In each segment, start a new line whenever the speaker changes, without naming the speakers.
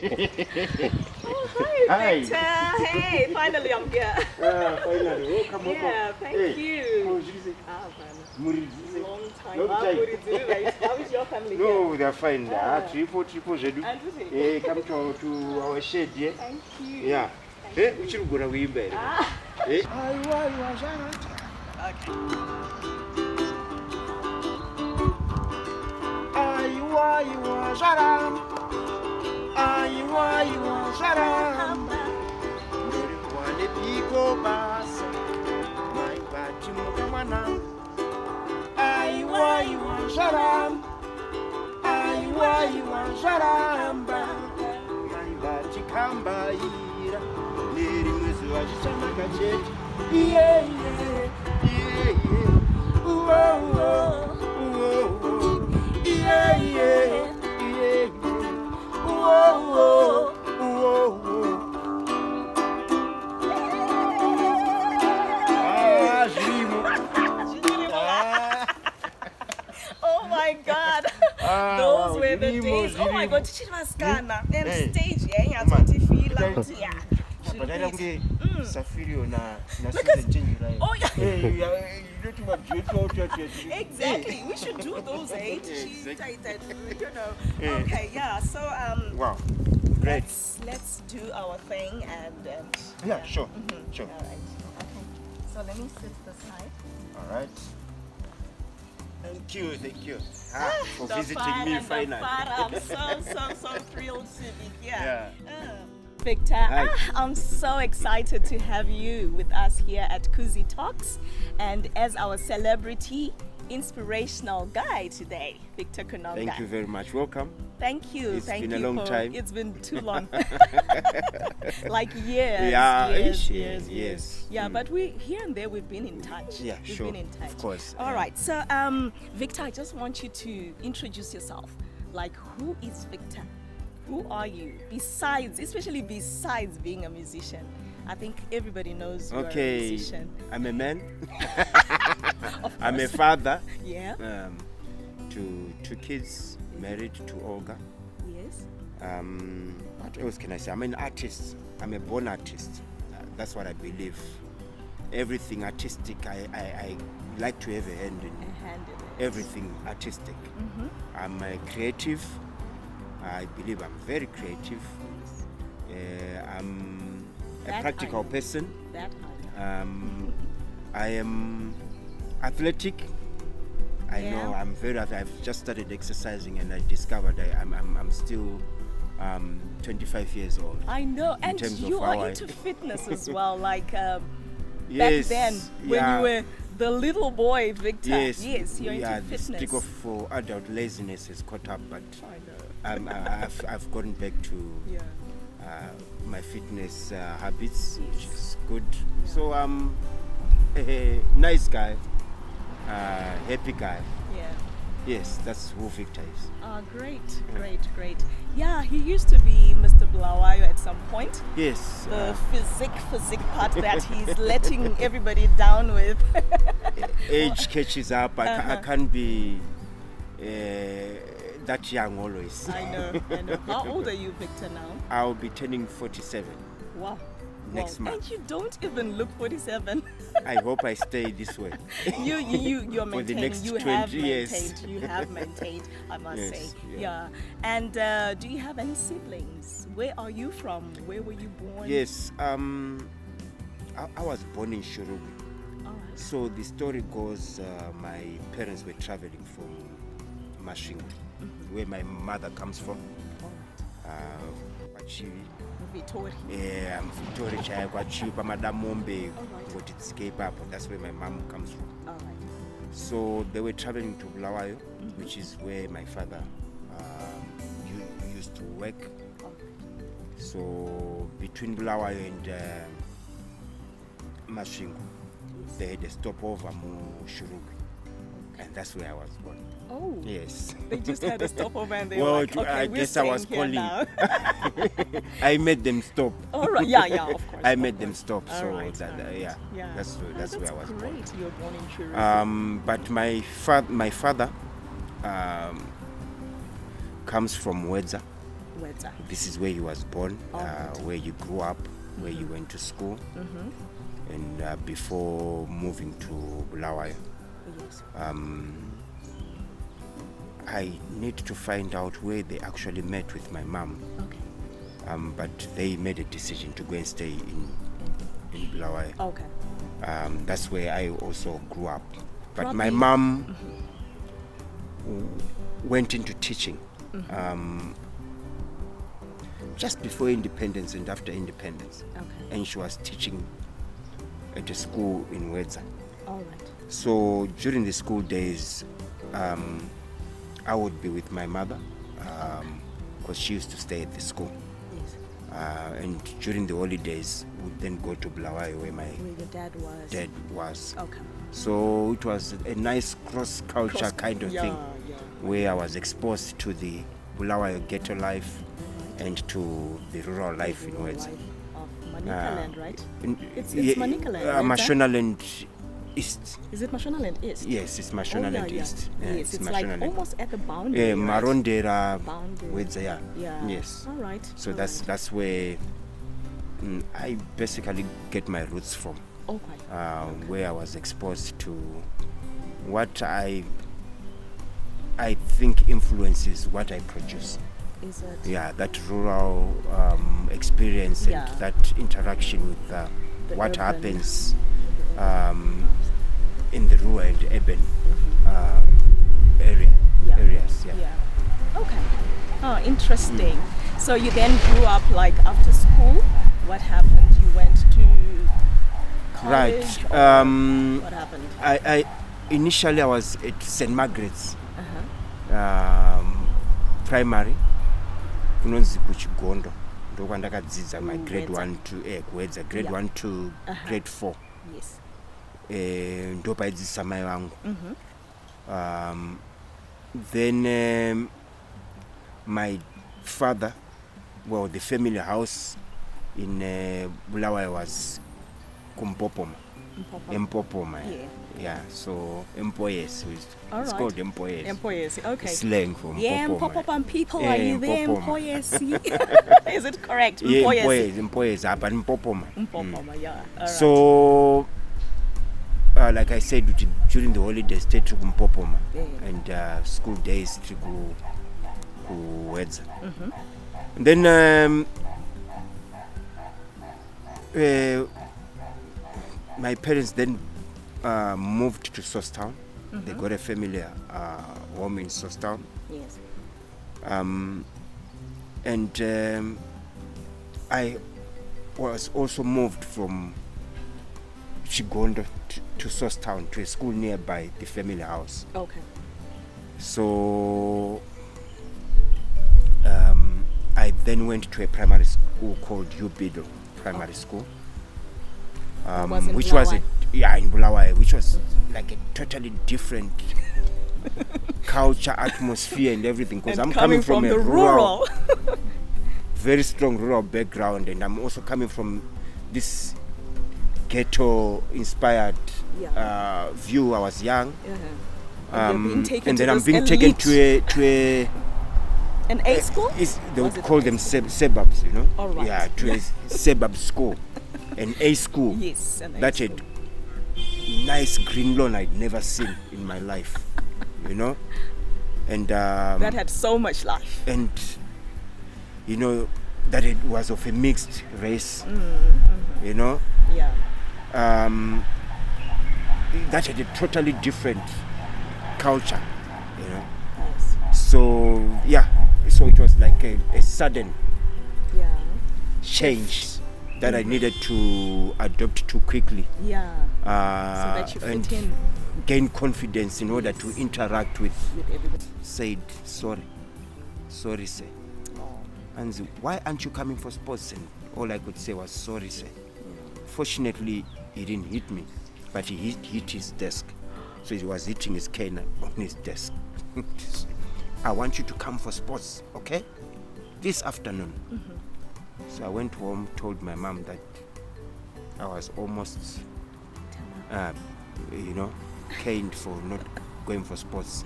Oh, hi, Victor. Hey, finally I'm here.
Finally, welcome.
Yeah, thank you. Long time. How is your family here?
No, they're fine. Triple, Jedu. Come to our shed, yeah?
Thank you.
Yeah. Hey, we should go away in bed. Okay.
Oh my God, those were the days. Oh my God, Chichi Maskana. Then stage, yeah,
But I don't get Safirio na
oh yeah. Exactly. We should do those Okay, yeah. So
wow. Great.
Let's do our thing and
yeah, sure. Sure.
All right. Okay. So let me sit this side.
All right. Thank you. For visiting me finally.
I'm so thrilled to be here.
Yeah.
Victor, I'm so excited to have you with us here at Kuzi Talks and as our celebrity inspirational guy today, Victor Kunonga.
Thank you very much. Welcome.
Thank you.
It's been a long time.
It's been too long. Like years.
Yeah,
years. Yeah, but we here and there we've been in touch.
Yeah,
we've
sure.
been in touch.
Of course.
All right. So, Victor, I just want you to introduce yourself. Like, who is Victor? Who are you? Especially besides being a musician. I think everybody knows you're a musician.
I'm a man. I'm a father.
Yeah.
To two kids, married to Olga.
Yes.
What else can I say? I'm an artist. I'm a born artist. That's what I believe. Everything artistic, I like to have a hand in everything artistic. I'm a creative. I believe I'm very creative. I'm a practical person. I am athletic. I know I'm very. I've just started exercising, and I discovered I'm still 25 years old.
I know, and you are into fitness as well. Like back then, when you were the little boy, Victor. Yes, you're into fitness.
The stick for adult laziness has caught up, but I've gotten back to my fitness habits, which is good. So I'm a nice guy, happy guy.
Yeah.
Yes, that's who Victor is.
Great. Yeah, he used to be Mr. Blawayo at some point.
Yes.
The physique part that he's letting everybody down with.
Age catches up. I can't be that young always.
I know. How old are you, Victor, now?
I'll be turning 47.
Wow.
Next month.
And you don't even look 47.
I hope I stay this way.
You're
for the
maintaining.
next
You
20
have
years.
maintained. You have maintained, I must say.
Yeah.
And do you have any siblings? Where are you from? Where were you born?
Yes. I was born in Shurugu.
All right.
So the story goes, my parents were traveling from Mashingo, where my mother comes from.
Victoria.
Yeah, I'm Victoria Chaya Kwachipa Madam Mombe, that's where my mom comes from.
All right.
So they were traveling to Bulawayo, which is where my father used to work.
Okay.
So between Bulawayo and Mashingo, they had a stopover Shurugu, and that's where I was born.
Oh.
Yes.
They just had a stopover and they were like, okay,
I guess I was calling. I made them stop.
All right. Yeah, of course.
I made them stop.
All
so
right,
that's where I was born.
Great. You were born in Shurugu.
But my father comes from Wedza.
Wedza.
This is where he was born,
Right.
where you grew up, where you went to school, and before moving to Bulawayo.
Yes.
I need to find out where they actually met with my mom.
Okay.
But they made a decision to go and stay in Bulawayo.
Okay.
That's where I also grew up. But
Probably.
my mom went into teaching just before independence and after independence.
Okay.
And she was teaching at a school in Wedza.
All right.
So during the school days, I would be with my mother because she used to stay at the school.
Yes.
And during the holidays, would then go to Bulawayo where my
Where your dad was.
dad was.
Okay.
So it was a nice cross-culture kind of thing,
Yeah.
where I was exposed to the Bulawayo ghetto life and to the rural life in
Rural
Wedza.
life of Manicaland, right? It's
yeah,
Manicaland, right,
Mashonaland East.
Is it Mashonaland East?
Yes, it's Mashonaland East.
Yes, it's like
Mashonaland.
almost at the boundary.
Yeah,
right?
Marondera,
Boundary.
Wedza, yeah.
Yeah.
Yes.
All right.
So
all
that's
right.
where I basically get my roots from,
Okay.
where I was exposed to what I think influences what I produce.
Is it?
Yeah, that rural experience
Yeah.
and that interaction with
The
what
urban.
happens in the rural and urban
Yeah.
areas. Yeah.
Yeah. Okay. Oh, interesting. So you then grew up like after school. What happened? You went to college.
Right.
Or what happened?
I initially I was at St. Margaret's primary kunonzi kuchigondo ndokwandakadzidza my grade
Wedza.
1 to kuwedza grade
Yeah.
1 to grade 4
Yes.
ndopaidzidzisa mai vangu. Then my father, well, the family house in Bulawayo was Kumpopoma. Empopoma. Yeah, so Empoyes.
All
It's
right.
called Empoyes.
Employees. Okay.
Slang for
Yeah,
Mpopoma.
Mpopoma people,
Yeah,
are you there?
Mpopoma.
Employees. Is it correct?
Yeah,
Employees.
Empoyes, but Mpopoma.
Mpopoma, yeah. All right.
So, like I said, during the holidays, stay to Mpopoma,
Yeah.
and school days to go to Wedza. And then my parents then moved to Sostown. They got a family home in Sostown.
Yes.
And I was also moved from Chigondo to Sostown to a school nearby the family house.
Okay.
So I then went to a primary school called Ubido Primary School,
Was in
which was
Bulawayo?
in Bulawayo, which was like a totally different culture, atmosphere, and everything. Because
And
I'm coming from a
the
rural, very strong rural background, and I'm also coming from this ghetto-inspired view. I was young,
And you're being taken
and
to
then I'm
this
being taken
elite-
to a
an A school?
they
Was
would
it
call
an
them
A school?
suburbs, you know.
All right.
Yeah, to a suburb school, an A school.
Yes, an A
That
school.
had nice green lawn I'd never seen in my life, you know. And
That had so much life.
and you know that it was of a mixed race, you know.
Yeah.
That had a totally different culture, you know.
Yes.
So yeah, so it was like a sudden
Yeah.
change that I needed to adopt to quickly,
Yeah. So that you
and
fit in
gain confidence in order to interact with.
with everybody.
Said sorry, sir.
Oh.
And why aren't you coming for sports? And all I could say was sorry, sir. Fortunately, he didn't hit me, but he hit his desk. So he was hitting his cane on his desk. I want you to come for sports, okay? This afternoon. So I went home, told my mom that I was almost, caned for not going for sports.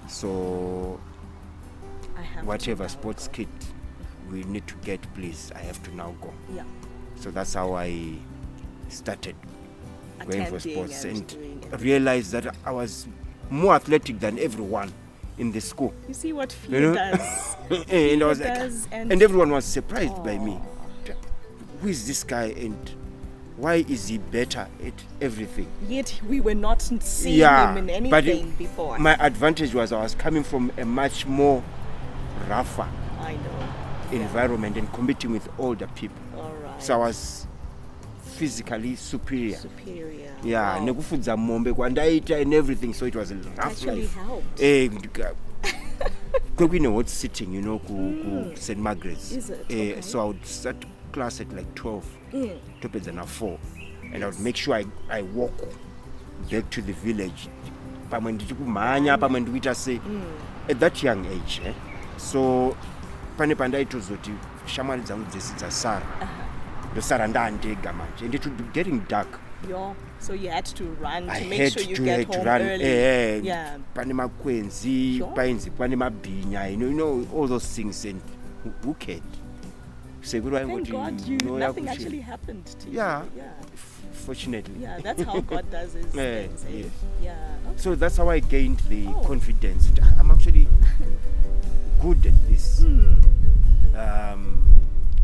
So whatever sports kit we need to get, please, I have to now go.
Yeah.
So that's how I started going for sports and realized that I was more athletic than everyone in the school.
You see what fear does.
And I was like, and everyone was surprised by me. Who is this guy and why is he better at everything?
Yet we were not seeing him in anything before.
My advantage was I was coming from a much more rougher environment and competing with older people.
All right.
So I was physically superior. Yeah,
wow.
Nekufudza mombe kwandaita and everything, so it was a rough
actually
life.
Helped.
Quickly hot sitting, you know, ku St. Margaret's.
Is it? Okay.
So I would start class at like 12, towards and 4, and I would make sure I walk back to the village. At that young age, so pane pandaitozoti shamwari dzangu dzese dzasara ndosara ndandega manje and it would be getting dark.
So you had to run to
I
make sure you get home early. Yeah.
Pane makwenzi, painzi, pane mabhinya, you know, all those things, and who cared?
Thank God nothing actually happened to you. Yeah.
Fortunately.
Yeah, that's how God does his things. Yeah. Okay.
So that's how I gained the confidence. I'm actually good at this.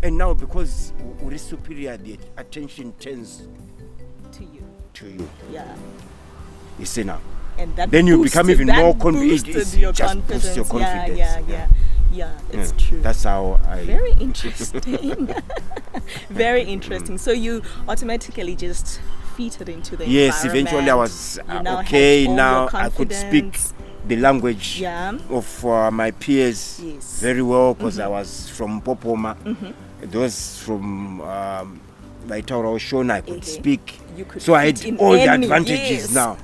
And now because we're superior, the attention turns to you.
Yeah.
You see now.
And that
then you become even more confident.
It just boosts your confidence. Yeah, it's true.
That's how I...
Very interesting. Very interesting. So you automatically just fitted into the
environment.
Eventually
I was okay. Now I could speak the language of my peers very well because I was from Popoma. Those from Vaitaura Shona I could speak. So I had all the advantages now.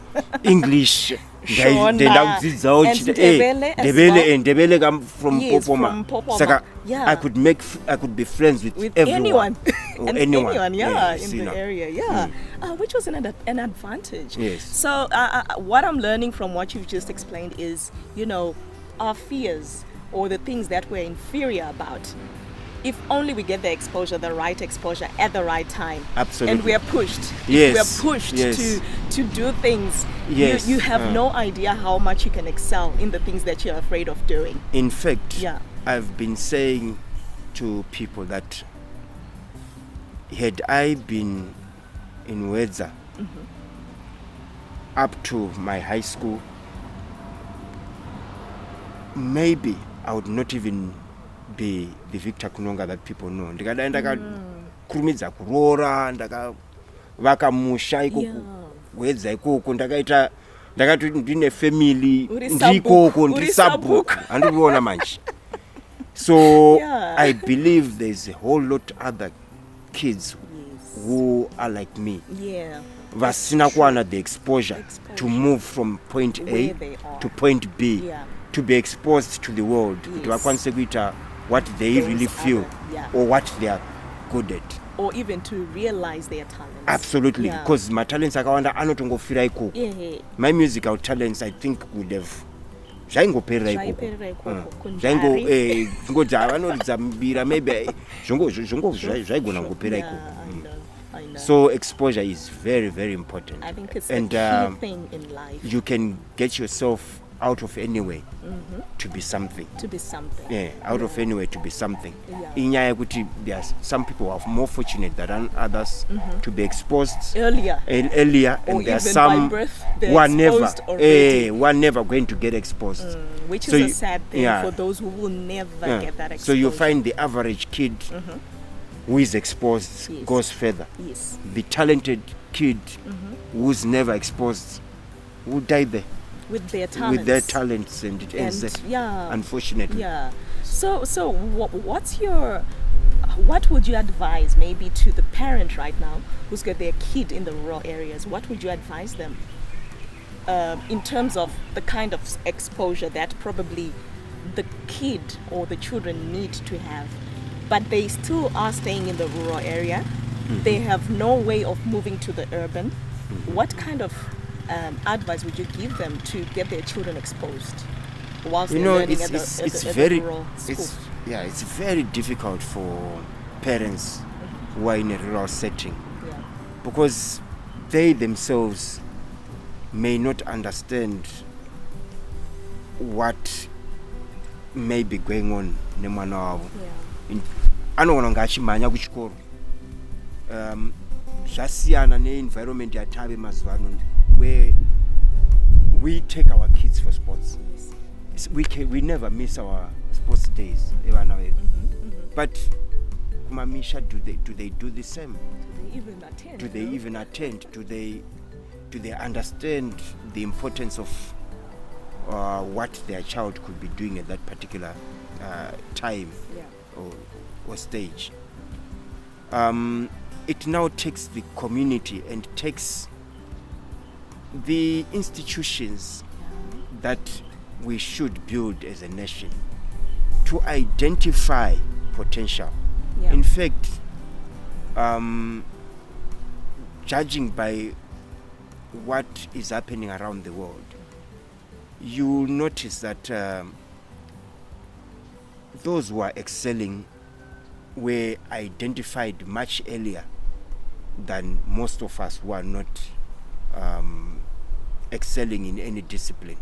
English. Ndebele come from Popoma. I could be friends with everyone.
anyone in the area. Which was an advantage.
Yes.
So what I'm learning from what you've just explained is, you know, our fears or the things that we're inferior about, if only we get the exposure, the right exposure at the right time.
Absolutely.
And we are pushed.
Yes.
We are pushed to do things.
Yes.
You have no idea how much you can excel in the things that you're afraid of doing.
In fact, I've been saying to people that had I been in Wedza up to my high school, maybe I would not even be the Victor Kunonga that people know. Ndaka kurumidza kurora, ndaka vaka musha ikoko Wedza ikoko, ndakati ndine family ndikoko ndisabuku andikuona manje. So I believe there's a whole lot other kids who are like me. Vasina kuwana the exposure to move from point A to point B, to be exposed to the world, what they really feel or what they are good at,
or even to realize their talents.
Absolutely, because my talents akawanda anotongofira ikoko. My musical talents, I think, would have zvaingopera ikoko ngoti havanoridza mbira maybe zvaigona ngopera ikoko. So exposure is very, very important.
I think it's the key thing in life.
You can get yourself out of anywhere to be something. Out of anywhere to be something. Inyaya kuti there's some people who are more fortunate than others to be exposed earlier, and there are some who are never going to get exposed.
Which is a sad thing for those who will never get that exposure.
So you find the average kid who is exposed goes further. The talented kid who's never exposed will die there.
With their talents.
And it ends unfortunately.
So what would you advise maybe to the parent right now who's got their kid in the rural areas? What would you advise them in terms of the kind of exposure that probably the kid or the children need to have, but they still are staying in the rural area? They have no way of moving to the urban. What kind of advice would you give them to get their children exposed? whilst
You
they're
know,
learning
it's
at the
very,
rural school.
it's very difficult for parents who are in a rural setting,
Yeah.
because they themselves may not understand what may be going on nemwana wavo. Anoona ngachimhanya kuchikoro, zvasiyana neenvironment yatave mazuva ano, where we take our kids for sports. We never miss our sports days, evana vedu. But kumamisha, do they do the same? Do they even attend? Do they understand the importance of what their child could be doing at that particular time or stage? It now takes the community and takes the institutions that we should build as a nation to identify potential. In fact, judging by what is happening around the world, you notice that those who are excelling were identified much earlier than most of us who are not excelling in any discipline.